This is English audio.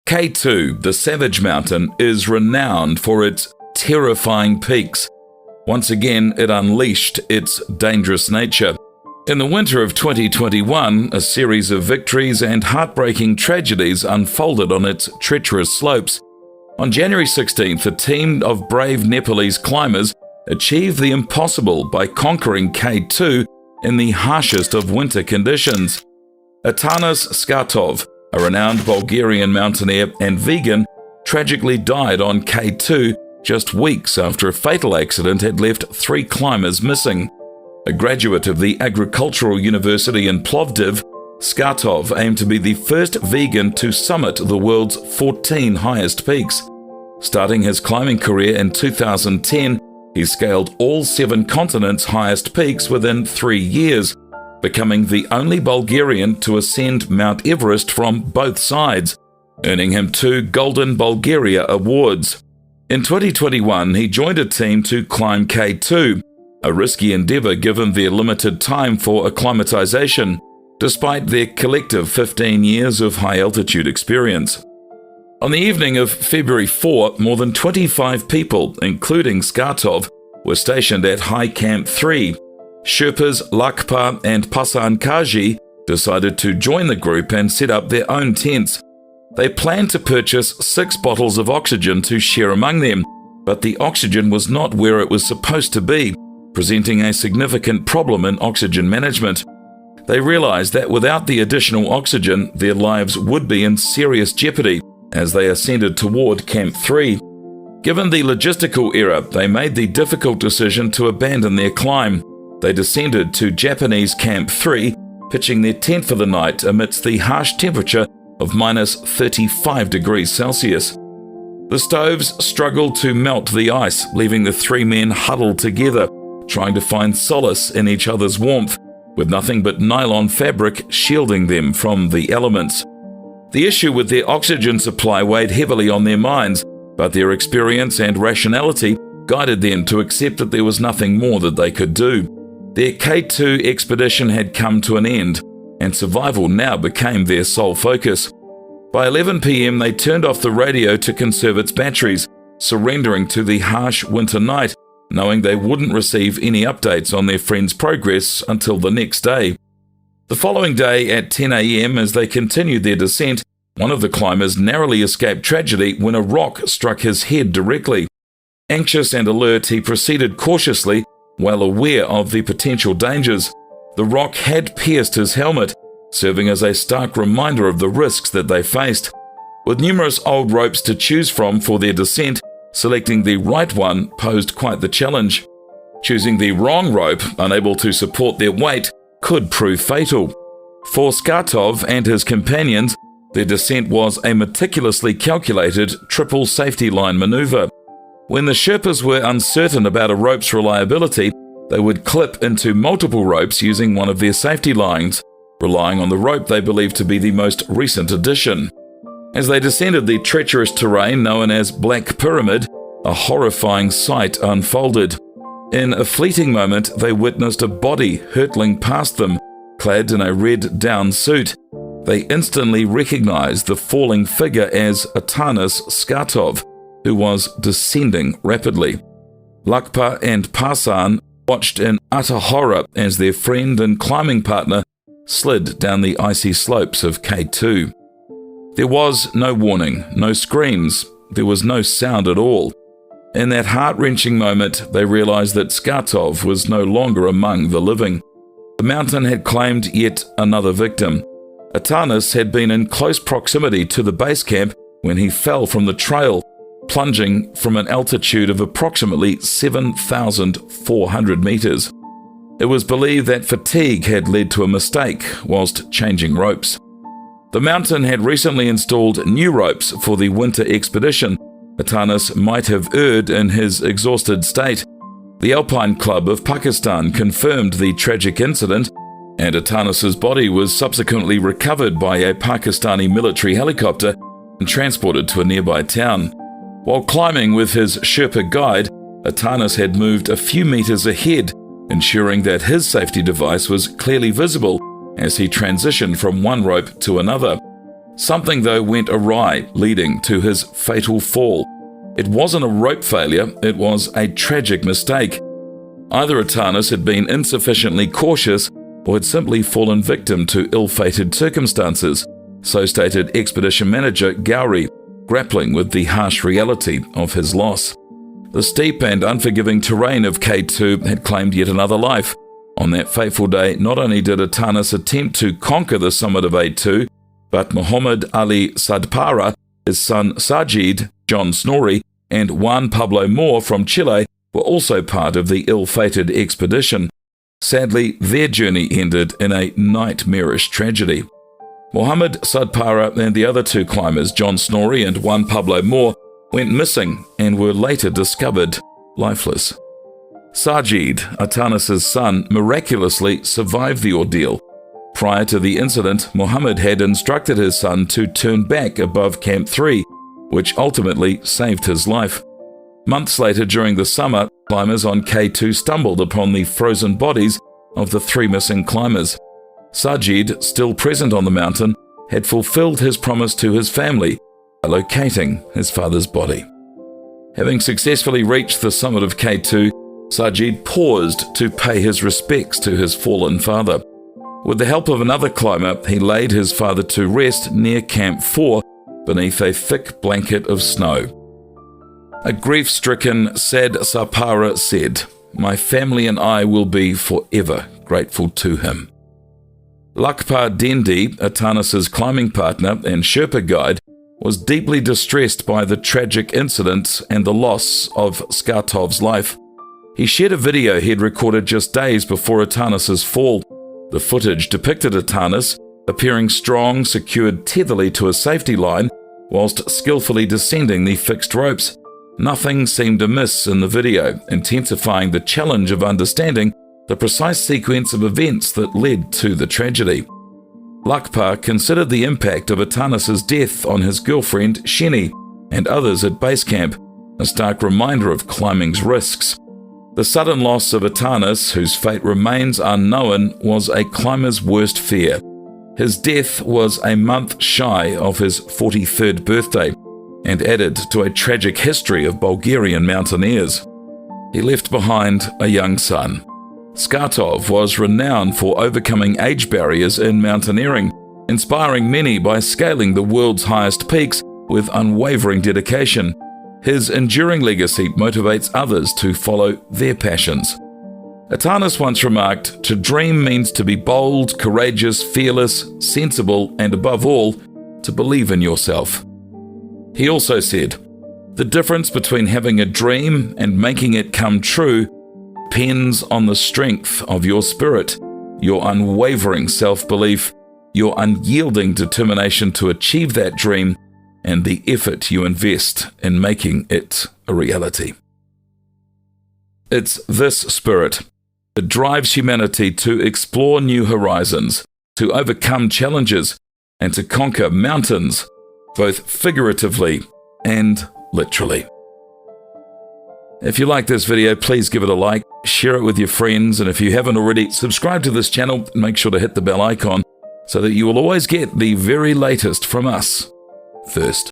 K2, the Savage Mountain, is renowned for its terrifying peaks. Once again, it unleashed its dangerous nature. In the winter of 2021, a series of victories and heartbreaking tragedies unfolded on its treacherous slopes. On January 16th, a team of brave Nepalese climbers achieved the impossible by conquering K2 in the harshest of winter conditions. Atanas Skatov, a renowned Bulgarian mountaineer and vegan, tragically died on K2 just weeks after a fatal accident had left 3 climbers missing. A graduate of the Agricultural University in Plovdiv, Skatov aimed to be the first vegan to summit the world's 14 highest peaks. Starting his climbing career in 2010, he scaled all 7 continents' highest peaks within 3 years, becoming the only Bulgarian to ascend Mount Everest from both sides, earning him 2 Golden Bulgaria Awards. In 2021, he joined a team to climb K2, a risky endeavour given their limited time for acclimatization, despite their collective 15 years of high-altitude experience. On the evening of February 4, more than 25 people, including Skatov, were stationed at High Camp 3. Sherpas Lakpa and Pasan Kaji decided to join the group and set up their own tents. They planned to purchase 6 bottles of oxygen to share among them, but the oxygen was not where it was supposed to be, presenting a significant problem in oxygen management. They realized that without the additional oxygen, their lives would be in serious jeopardy as they ascended toward Camp 3. Given the logistical error, they made the difficult decision to abandon their climb. They descended to Japanese Camp 3, pitching their tent for the night amidst the harsh temperature of minus 35 degrees Celsius. The stoves struggled to melt the ice, leaving the 3 men huddled together, trying to find solace in each other's warmth, with nothing but nylon fabric shielding them from the elements. The issue with their oxygen supply weighed heavily on their minds, but their experience and rationality guided them to accept that there was nothing more that they could do. Their K2 expedition had come to an end, and survival now became their sole focus. By 11 p.m, they turned off the radio to conserve its batteries, surrendering to the harsh winter night, knowing they wouldn't receive any updates on their friend's progress until the next day. The following day at 10 a.m, as they continued their descent, one of the climbers narrowly escaped tragedy when a rock struck his head directly. Anxious and alert, he proceeded cautiously, well aware of the potential dangers. The rock had pierced his helmet, serving as a stark reminder of the risks that they faced. With numerous old ropes to choose from for their descent, selecting the right one posed quite the challenge. Choosing the wrong rope, unable to support their weight, could prove fatal. For Skatov and his companions, their descent was a meticulously calculated triple safety line maneuver. When the Sherpas were uncertain about a rope's reliability, they would clip into multiple ropes using one of their safety lines, relying on the rope they believed to be the most recent addition. As they descended the treacherous terrain known as Black Pyramid, a horrifying sight unfolded. In a fleeting moment, they witnessed a body hurtling past them, clad in a red down suit. They instantly recognized the falling figure as Atanas Skatov, who was descending rapidly. Lakpa and Pasan watched in utter horror as their friend and climbing partner slid down the icy slopes of K2. There was no warning, no screams, there was no sound at all. In that heart-wrenching moment, they realized that Skatov was no longer among the living. The mountain had claimed yet another victim. Atanas had been in close proximity to the base camp when he fell from the trail, plunging from an altitude of approximately 7,400 meters. It was believed that fatigue had led to a mistake whilst changing ropes. The mountain had recently installed new ropes for the winter expedition. Atanas might have erred in his exhausted state. The Alpine Club of Pakistan confirmed the tragic incident, and Atanas's body was subsequently recovered by a Pakistani military helicopter and transported to a nearby town. While climbing with his Sherpa guide, Atanas had moved a few meters ahead, ensuring that his safety device was clearly visible as he transitioned from one rope to another. Something, though, went awry, leading to his fatal fall. It wasn't a rope failure, it was a tragic mistake. Either Atanas had been insufficiently cautious or had simply fallen victim to ill-fated circumstances, so stated expedition manager Gowrie, grappling with the harsh reality of his loss. The steep and unforgiving terrain of K2 had claimed yet another life. On that fateful day, not only did Atanas attempt to conquer the summit of A2, but Muhammad Ali Sadpara, his son Sajid, John Snorri, and Juan Pablo Moore from Chile were also part of the ill-fated expedition. Sadly, their journey ended in a nightmarish tragedy. Muhammad Sadpara and the other two climbers, John Snorri and Juan Pablo Moore, went missing and were later discovered lifeless. Sajid, Atanas' son, miraculously survived the ordeal. Prior to the incident, Muhammad had instructed his son to turn back above Camp 3, which ultimately saved his life. Months later, during the summer, climbers on K2 stumbled upon the frozen bodies of the three missing climbers. Sajid, still present on the mountain, had fulfilled his promise to his family by locating his father's body. Having successfully reached the summit of K2, Sajid paused to pay his respects to his fallen father. With the help of another climber, he laid his father to rest near Camp 4 beneath a thick blanket of snow. A grief-stricken Sad Sapara said, "My family and I will be forever grateful to him." Lakpa Dendi, Atanas' climbing partner and Sherpa guide, was deeply distressed by the tragic incident and the loss of Skatov's life. He shared a video he'd recorded just days before Atanas' fall. The footage depicted Atanas appearing strong, secured tethily to a safety line, whilst skillfully descending the fixed ropes. Nothing seemed amiss in the video, intensifying the challenge of understanding the precise sequence of events that led to the tragedy. Lakpa considered the impact of Atanas' death on his girlfriend, Sheni, and others at base camp, a stark reminder of climbing's risks. The sudden loss of Atanas, whose fate remains unknown, was a climber's worst fear. His death was a month shy of his 43rd birthday, and added to a tragic history of Bulgarian mountaineers. He left behind a young son. Skatov was renowned for overcoming age barriers in mountaineering, inspiring many by scaling the world's highest peaks with unwavering dedication. His enduring legacy motivates others to follow their passions. Atanas once remarked, "To dream means to be bold, courageous, fearless, sensible, and above all, to believe in yourself." He also said, "The difference between having a dream and making it come true depends on the strength of your spirit, your unwavering self-belief, your unyielding determination to achieve that dream, and the effort you invest in making it a reality." It's this spirit that drives humanity to explore new horizons, to overcome challenges, and to conquer mountains, both figuratively and literally. If you like this video, please give it a like, share it with your friends, and if you haven't already, subscribe to this channel and make sure to hit the bell icon so that you will always get the very latest from us first.